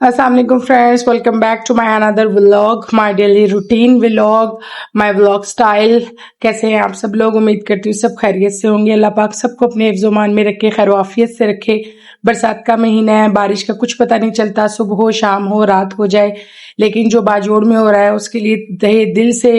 السلام علیکم friends, welcome back to my اندر vlog, my daily routine vlog, my vlog style. کیسے ہیں آپ سب لوگ؟ امید کرتی ہوں سب خیریت سے ہوں گے۔ اللہ پاک سب کو اپنے حفظ و امان میں رکھے، خیر و عافیت سے رکھے۔ برسات کا مہینہ ہے، بارش کا کچھ پتہ نہیں چلتا، صبح ہو شام ہو رات ہو جائے، لیکن جو باجوڑ میں ہو رہا ہے اس کے لیے تہہ دل سے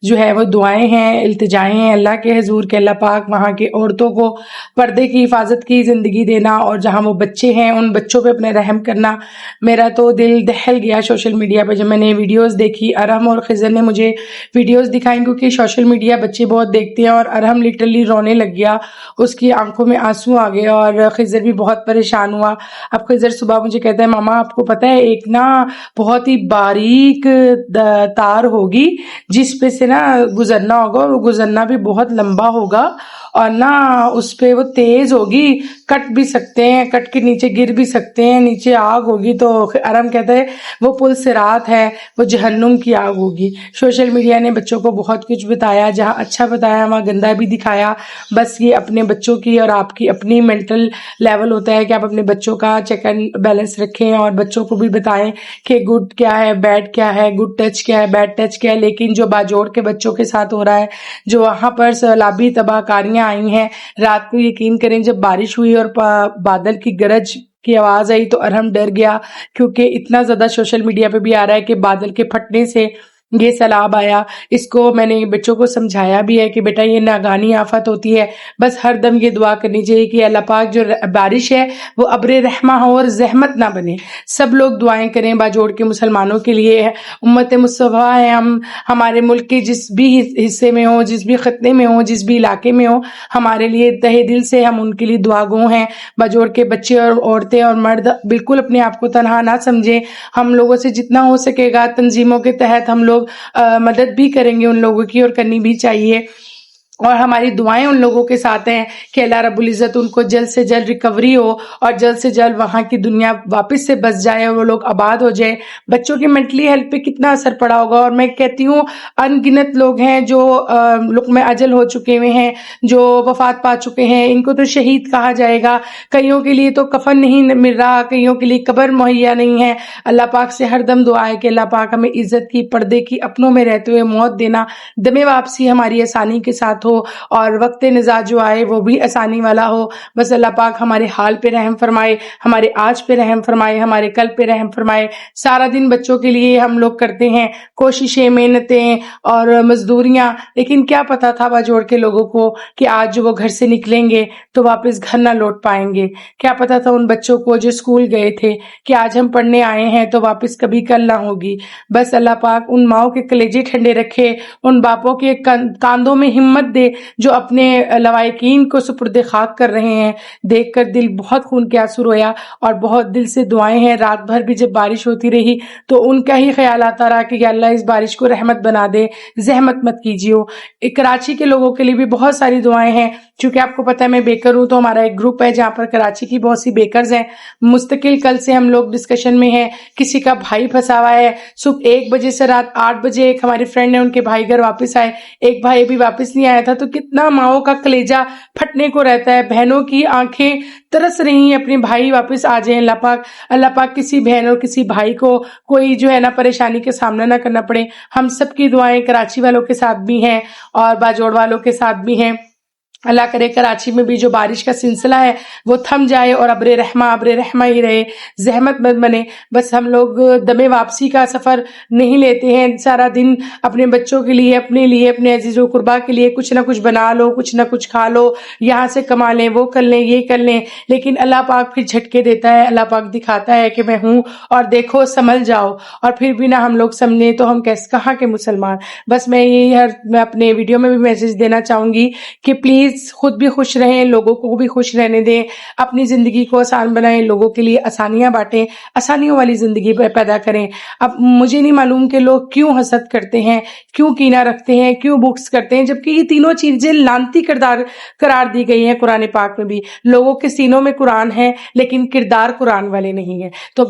جو ہے وہ دعائیں ہیں، التجائیں ہیں اللہ کے حضور کہ اللہ پاک وہاں کے عورتوں کو پردے کی حفاظت کی زندگی دینا، اور جہاں وہ بچے ہیں ان بچوں پہ اپنے رحم کرنا۔ میرا تو دل دہل گیا سوشل میڈیا پہ جب میں نے ویڈیوز دیکھی۔ ارحم اور خضر نے مجھے ویڈیوز دکھائیں کیونکہ سوشل میڈیا بچے بہت دیکھتے ہیں، اور ارحم لٹرلی رونے لگ گیا، اس کی آنکھوں میں آنسو آ گئے، اور خضر بھی بہت پریشان ہوا۔ اب خضر صبح مجھے کہتا ہے ماما آپ کو پتہ ہے ایک نا بہت ہی باریک تار ہوگی جس پہ سے نا گزرنا ہوگا، اور وہ گزرنا بھی بہت لمبا ہوگا، اور نا اس پہ وہ تیز ہوگی، کٹ بھی سکتے ہیں، کٹ کے نیچے گر بھی سکتے ہیں، نیچے آگ ہوگی۔ تو ارم کہتا ہے وہ پل صراط ہے، وہ جہنم کی آگ ہوگی۔ سوشل میڈیا نے بچوں کو بہت کچھ بتایا، جہاں اچھا بتایا وہاں گندا بھی دکھایا۔ بس یہ اپنے بچوں کی اور آپ کی اپنی مینٹل لیول ہوتا ہے کہ آپ اپنے بچوں کا چیک اینڈ بیلنس رکھیں، اور بچوں کو بھی بتائیں کہ گڈ کیا ہے، بیڈ کیا ہے، گڈ ٹچ کیا ہے، بیڈ ٹچ کیا ہے۔ لیکن جو باجوڑ کے بچوں کے ساتھ ہو رہا ہے، جو وہاں پر سیلابی تباہ کاریاں آئی ہیں رات کو، یقین کریں جب بارش ہوئی اور بادل کی گرج کی آواز آئی تو ارحم ڈر گیا، کیونکہ اتنا زیادہ سوشل میڈیا پہ بھی آ رہا ہے کہ بادل کے پھٹنے سے یہ سیلاب آیا۔ اس کو میں نے بچوں کو سمجھایا بھی ہے کہ بیٹا یہ ناگہانی آفت ہوتی ہے، بس ہر دم یہ دعا کرنی چاہیے کہ اللہ پاک جو بارش ہے وہ ابر رحمہ ہو اور زحمت نہ بنے۔ سب لوگ دعائیں کریں باجوڑ کے مسلمانوں کے لیے، امت مصطفیٰ ہے ہم، ہمارے ملک کے جس بھی حصے میں ہوں، جس بھی خطے میں ہوں، جس بھی علاقے میں ہوں، ہمارے لیے تہہ دل سے ہم ان کے لیے دعا گو ہیں۔ باجوڑ کے بچے اور عورتیں اور مرد بالکل اپنے آپ کو تنہا نہ سمجھیں، ہم لوگوں سے جتنا ہو سکے گا تنظیموں کے تحت ہم لوگ مدد بھی کریں گے ان لوگوں کی، اور کرنی بھی چاہیے، اور ہماری دعائیں ان لوگوں کے ساتھ ہیں کہ اللہ رب العزت ان کو جلد سے جلد ریکوری ہو، اور جلد سے جلد وہاں کی دنیا واپس سے بس جائے اور وہ لوگ آباد ہو جائیں۔ بچوں کی مینٹلی ہیلتھ پہ کتنا اثر پڑا ہوگا، اور میں کہتی ہوں ان گنت لوگ ہیں جو لقمہ اجل ہو چکے ہوئے ہیں، جو وفات پا چکے ہیں، ان کو تو شہید کہا جائے گا۔ کئیوں کے لیے تو کفن نہیں مل رہا، کئیوں کے لیے قبر مہیا نہیں ہے۔ اللہ پاک سے ہر دم دعا ہے کہ اللہ پاک ہمیں عزت کی، پردے کی، اپنوں میں رہتے ہوئے موت دینا، دم واپسی ہماری آسانی کے ساتھ ہو، اور وقت نزاع جو آئے وہ بھی آسانی والا ہو۔ بس اللہ پاک ہمارے حال پہ رحم فرمائے، ہمارے آج پہ رحم فرمائے، ہمارے کل پہ رحم فرمائے۔ سارا دن بچوں کے لیے ہم لوگ کرتے ہیں کوششیں، محنتیں اور مزدوریاں، لیکن کیا پتا تھا باجوڑ کے لوگوں کو کہ آج جو وہ گھر سے نکلیں گے تو واپس گھر نہ لوٹ پائیں گے؟ کیا پتا تھا ان بچوں کو جو اسکول گئے تھے کہ آج ہم پڑھنے آئے ہیں تو واپس کبھی کل نہ ہوگی؟ بس اللہ پاک ان ماؤں کے کلیجے ٹھنڈے رکھے، ان باپوں کے کاندھوں میں ہمت دے جو اپنے لوائقین کو سپرد خاک کر رہے ہیں۔ دیکھ کر دل بہت خون کے آنسو رویا، اور بہت دل سے دعائیں ہیں۔ رات بھر بھی جب بارش ہوتی رہی تو ان کا ہی خیال آتا رہا کہ یا اللہ اس بارش کو رحمت بنا دے، زحمت مت کیجیے۔ کراچی کے لوگوں کے لیے بھی بہت ساری دعائیں ہیں، چونکہ آپ کو پتہ ہے میں بیکر ہوں، تو ہمارا ایک گروپ ہے جہاں پر کراچی کی بہت سی بیکرز ہیں۔ مستقل کل سے ہم لوگ ڈسکشن میں ہیں، کسی کا بھائی پھنسا ہوا ہے، صبح 1 بجے سے رات 8 بجے ایک ہماری فرینڈ نے ان کے بھائی گھر واپس آئے، ایک بھائی ابھی واپس نہیں آیا تھا، تو کتنا ماؤں کا کلیجہ پھٹنے کو رہتا ہے، بہنوں کی آنکھیں ترس رہی ہیں اپنے بھائی واپس آ جائیں۔ اللہ پاک کسی بہن اور کسی بھائی کو کوئی جو ہے نا پریشانی کے سامنا نہ کرنا پڑے۔ ہم سب کی دعائیں کراچی والوں کے ساتھ بھی ہیں اور باجوڑ والوں کے ساتھ بھی ہیں۔ اللہ کرے کراچی میں بھی جو بارش کا سلسلہ ہے وہ تھم جائے اور ابر رحمہ ہی رہے، زحمت مت بنے۔ بس ہم لوگ دم واپسی کا سفر نہیں لیتے ہیں، سارا دن اپنے بچوں کے لیے، اپنے لیے، اپنے عزیز و قربا کے لیے کچھ نہ کچھ بنا لو، کچھ نہ کچھ کھا لو، یہاں سے کما لیں، وہ کر لیں، یہ کر لیں، لیکن اللہ پاک پھر جھٹکے دیتا ہے۔ اللہ پاک دکھاتا ہے کہ میں ہوں اور دیکھو سنبھل جاؤ، اور پھر بھی نہ ہم لوگ سمجھیں تو ہم کہاں کے مسلمان۔ بس میں اپنے ویڈیو میں بھی میسج دینا چاہوں گی کہ پلیز خود بھی خوش رہیں، لوگوں کو بھی خوش رہنے دیں، اپنی زندگی کو آسان بنائیں، لوگوں کے لیے آسانیاں بانٹیں، آسانیوں والی زندگی پیدا کریں۔ اب مجھے نہیں معلوم کہ لوگ کیوں حسد کرتے ہیں، کیوں کینہ رکھتے ہیں، کیوں بغض کرتے ہیں، جبکہ یہ تینوں چیزیں لعنتی قرار دی گئی ہیں قرآن پاک میں بھی۔ لوگوں کے سینوں میں قرآن ہے لیکن کردار قرآن والے نہیں ہیں، تو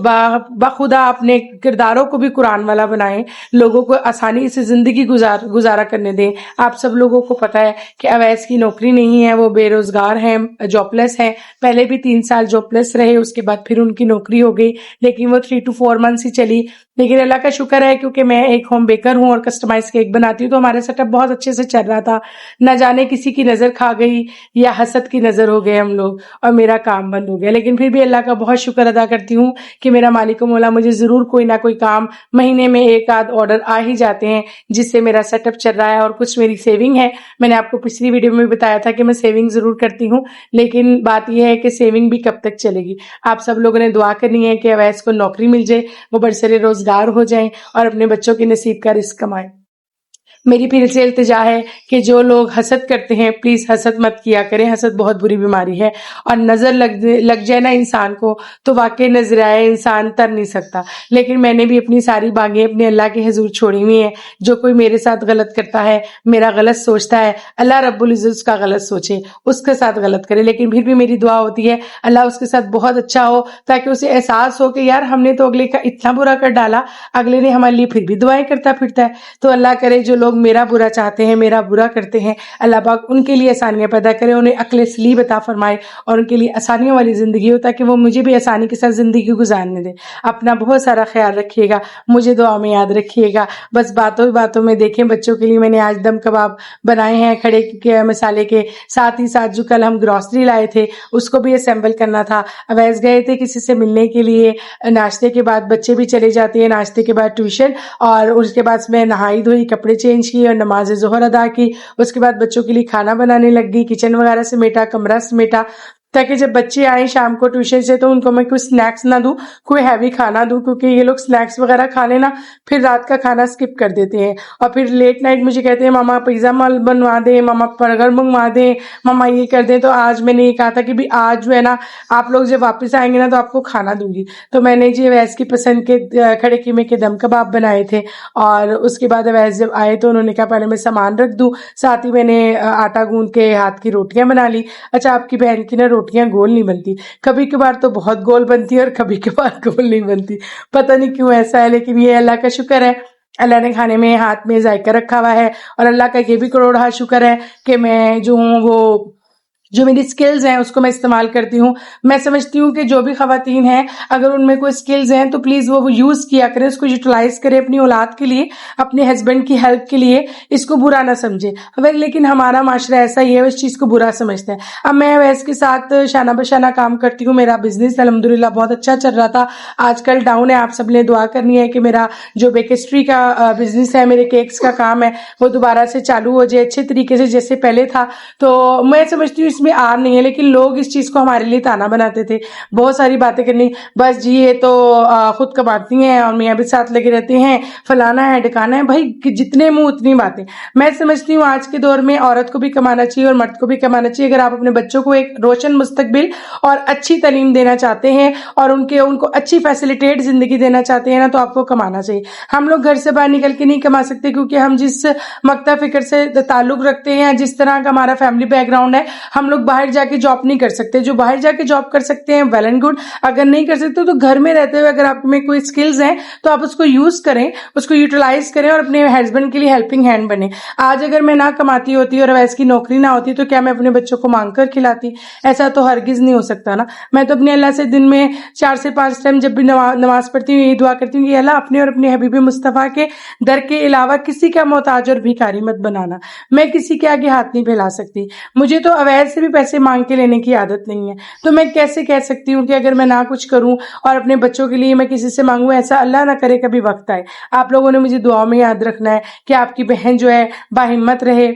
بخدا اپنے کرداروں کو بھی قرآن والا بنائیں، لوگوں کو آسانی سے زندگی گزارا کرنے دیں۔ آپ سب لوگوں کو پتہ ہے کہ اویس کی نوکری نہیں ہے, وہ بے روزگار ہیں, جاب لیس ہیں. پہلے بھی 3 سال جاب لیس رہے, اس کے بعد پھر ان کی نوکری ہو گئی, لیکن وہ 3 to 4 months ہی چلی. لیکن اللہ کا شکر ہے کیونکہ میں ایک ہوم بیکر ہوں اور کسٹمائز کیک بناتی ہوں, تو ہمارا سیٹ اپ بہت اچھے سے چل رہا تھا. نہ جانے کسی کی نظر کھا گئی یا حسد کی نظر ہو گئے ہم لوگ اور میرا کام بند ہو گیا. لیکن پھر بھی اللہ کا بہت شکر ادا کرتی ہوں کہ میرا مالک و مولا مجھے ضرور کوئی نہ کوئی کام, مہینے میں 1 آدھ آرڈر آ ہی جاتے ہیں جس سے میرا سیٹ اپ چل رہا ہے. اور کچھ میری سیونگ ہے, میں نے آپ کو پچھلی ویڈیو میں بتایا تھا کہ میں سیونگ ضرور کرتی ہوں, لیکن بات یہ ہے کہ سیونگ بھی کب تک چلے گی. آپ سب لوگوں نے دعا کرنی ہے کہ اویس کو نوکری مل جائے, وہ برسر روزگار ہو جائیں اور اپنے بچوں کے نصیب کا رزق کمائیں. میری پھر سے التجا ہے کہ جو لوگ حسد کرتے ہیں پلیز حسد مت کیا کریں. حسد بہت بری بیماری ہے, اور نظر لگ جائے نا انسان کو تو واقعی نظرائے انسان تر نہیں سکتا. لیکن میں نے بھی اپنی ساری باغیں اپنے اللہ کے حضور چھوڑی ہوئی ہیں. جو کوئی میرے ساتھ غلط کرتا ہے, میرا غلط سوچتا ہے, اللہ رب العزت اس کا غلط سوچے, اس کے ساتھ غلط کرے. لیکن پھر بھی میری دعا ہوتی ہے اللہ اس کے ساتھ بہت اچھا ہو, تاکہ اسے احساس ہو کہ یار ہم نے تو اگلے کا اتنا برا کر ڈالا, اگلے نے ہمارے لیے پھر بھی دعائیں کرتا پھرتا ہے. تو اللہ کرے جو لوگ میرا برا چاہتے ہیں, میرا برا کرتے ہیں, اللہ پاک ان کے لیے آسانیاں پیدا کرے, انہیں عقل سلیم عطا فرمائے اور ان کے لیے آسانیوں والی زندگی ہو, تاکہ وہ مجھے بھی آسانی کے ساتھ زندگی گزارنے دے. اپنا بہت سارا خیال رکھیے گا, مجھے دعا میں یاد رکھیے گا. بس باتوں باتوں میں دیکھیں, بچوں کے لیے میں نے آج دم کباب بنائے ہیں کھڑے کے مسالے کے, ساتھ ہی ساتھ جو کل ہم گروسری لائے تھے اس کو بھی اسمبل کرنا تھا. اویس گئے تھے کسی سے ملنے کے لیے, ناشتے کے بعد بچے بھی چلے جاتے ہیں, ناشتے کے بعد ٹیوشن, اور اس کے بعد میں نہائی دھوئی, کپڑے چینج کیے اور نماز ظہر ادا کی. اس کے بعد بچوں کے لیے کھانا بنانے لگ گئی, کچن وغیرہ سمیٹا, کمرہ سمیٹا, تاکہ جب بچے آئیں شام کو ٹیوشن سے تو ان کو میں کوئی سنیکس نہ دوں, کوئی ہیوی کھانا دوں, کیونکہ یہ لوگ سنیکس وغیرہ کھا لینا پھر رات کا کھانا سکپ کر دیتے ہیں, اور پھر لیٹ نائٹ مجھے کہتے ہیں ماما پیزا بنوا دیں, ماما برگر منگوا دیں, ماما یہ کر دیں. تو آج میں نے یہ کہا تھا کہ بھی آج جو ہے نا آپ لوگ جب واپس آئیں گے نا تو آپ کو کھانا دوں گی. تو میں نے جی اویس کی پسند کے کھڑے قیمے کے دم کباب بنائے تھے, اور اس کے بعد اویس جب آئے تو انہوں نے کہا پہلے میں سامان رکھ دوں, ساتھ ہی میں نے آٹا گوندھ کے ہاتھ کی روٹیاں بنا لی. اچھا آپ کی بہن کی نا روٹیاں گول نہیں بنتی, کبھی کبھار تو بہت گول بنتی ہے اور کبھی کبھار گول نہیں بنتی, پتہ نہیں کیوں ایسا ہے. لیکن یہ اللہ کا شکر ہے, اللہ نے کھانے میں ہاتھ میں ذائقہ رکھا ہوا ہے, اور اللہ کا یہ بھی کروڑ شکر ہے کہ میں جو ہوں وہ جو میری سکلز ہیں اس کو میں استعمال کرتی ہوں. میں سمجھتی ہوں کہ جو بھی خواتین ہیں اگر ان میں کوئی سکلز ہیں تو پلیز وہ یوز کیا کریں, اس کو یوٹیلائز کریں اپنی اولاد کے لیے, اپنے ہسبینڈ کی ہیلپ کے لیے, اس کو برا نہ سمجھے. لیکن ہمارا معاشرہ ایسا ہی ہے, اس چیز کو برا سمجھتا ہے. اب میں اویس کے ساتھ شانہ بشانہ کام کرتی ہوں, میرا بزنس الحمدللہ بہت اچھا چل رہا تھا, آج کل ڈاؤن ہے. آپ سب نے دعا کرنی ہے کہ میرا جو بیکسٹری کا بزنس ہے, میرے کیکس کا کام ہے, وہ دوبارہ سے چالو ہو جائے اچھے طریقے سے جیسے پہلے تھا. تو میں سمجھتی ہوں اس میں آر نہیں ہے, لیکن لوگ اس چیز کو ہمارے لیے تانا بناتے تھے, بہت ساری باتیں کرنی, بس جی یہ تو خود کماتی ہیں اور میاں بھی ساتھ لگے رہتے ہیں, فلانا ہے ڈکانا ہے. بھائی جتنے منہ اتنی باتیں. میں سمجھتی ہوں آج کے دور میں عورت کو بھی کمانا چاہیے اور مرد کو بھی کمانا چاہیے. اگر آپ اپنے بچوں کو ایک روشن مستقبل اور اچھی تعلیم دینا چاہتے ہیں اور ان کو اچھی فیسلیٹیٹ زندگی دینا چاہتے ہیں نا, تو آپ کو کمانا چاہیے. ہم لوگ گھر سے باہر نکل کے نہیں کما سکتے, کیونکہ ہم جس مکتب فکر سے تعلق رکھتے ہیں, جس طرح کا ہمارا فیملی بیک گراؤنڈ ہے, ہم لوگ باہر جا کے جاب نہیں کر سکتے. جو باہر جا کے جاب کر سکتے ہیں ویل اینڈ گڈ, اگر نہیں کر سکتے تو گھر میں رہتے ہوئے اگر آپ میں کوئی سکلز ہیں تو آپ اس کو یوز کریں, اس کو یوٹیلائز کریں اور اپنے ہسبینڈ کے لیے ہیلپنگ ہینڈ بنے. آج اگر میں نہ کماتی ہوتی اور اویس کی نوکری نہ ہوتی تو کیا میں اپنے بچوں کو مانگ کر کھلاتی؟ ایسا تو ہرگز نہیں ہو سکتا نا. میں تو اپنے اللہ سے دن میں 4 سے 5 ٹائم جب بھی نماز پڑھتی ہوں یہی دعا کرتی ہوں کہ اللہ اپنے اور اپنے حبیب مصطفیٰ کے در کے علاوہ کسی کا محتاج اور بھکاری مت بنانا. میں کسی کے آگے ہاتھ نہیں پھیلا سکتی. مجھے تو اویس سے بھی پیسے مانگ کے لینے کی عادت نہیں ہے, تو میں کیسے کہہ سکتی ہوں کہ اگر میں نہ کچھ کروں اور اپنے بچوں کے لیے میں کسی سے مانگوں؟ ایسا اللہ نہ کرے کبھی وقت آئے. آپ لوگوں نے مجھے دعا میں یاد رکھنا ہے کہ آپ کی بہن جو ہے باہمت رہے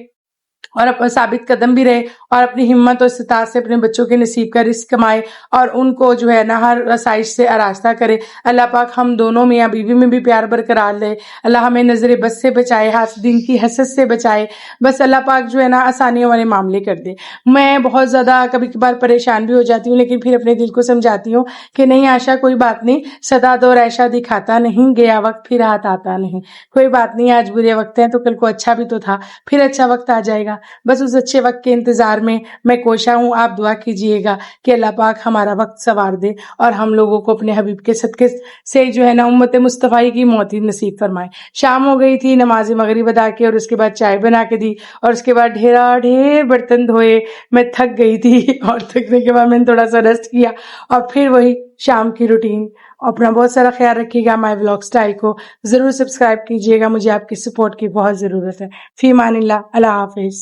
اور ثابت قدم بھی رہے, اور اپنی ہمت اور استطاعت سے اپنے بچوں کے نصیب کا رزق کمائے اور ان کو جو ہے نا ہر آسائش سے آراستہ کرے. اللہ پاک ہم دونوں میاں بیوی میں بھی پیار برقرار رہے. اللہ ہمیں نظر بد سے بچائے, حاسدین کی حسد سے بچائے. بس اللہ پاک جو ہے نا آسانیوں والے معاملے کر دے. میں بہت زیادہ کبھی کبھار پریشان بھی ہو جاتی ہوں, لیکن پھر اپنے دل کو سمجھاتی ہوں کہ نہیں آشا کوئی بات نہیں, سدا دور ایشا دکھاتا نہیں, گیا وقت پھر ہاتھ آتا نہیں. کوئی بات نہیں, آج برے وقت ہیں تو کل کو اچھا بھی تو تھا, پھر اچھا وقت آ جائے گا. گا. بس اس اچھے وقت کے انتظار میں کوشاں ہوں. آپ دعا کیجئے گا کہ اللہ پاک ہمارا وقت سنوار دے اور ہم لوگوں کو اپنے حبیب کے صدقے سے جو ہے نا امت مصطفی کی موت نصیب فرمائے. شام ہو گئی تھی, نماز مغرب ادا کی اور اس کے بعد چائے بنا کے دی اور اس کے بعد ڈھیر برتن دھوئے. میں تھک گئی تھی اور تھکنے کے بعد میں نے تھوڑا سا ریسٹ کیا اور پھر وہی شام کی روٹین. اپنا بہت سارا خیال رکھیے گا. مائی ولاگ سٹائل کو ضرور سبسکرائب کیجیے گا. مجھے آپ کی سپورٹ کی بہت ضرورت ہے. فی امان اللہ. اللہ حافظ.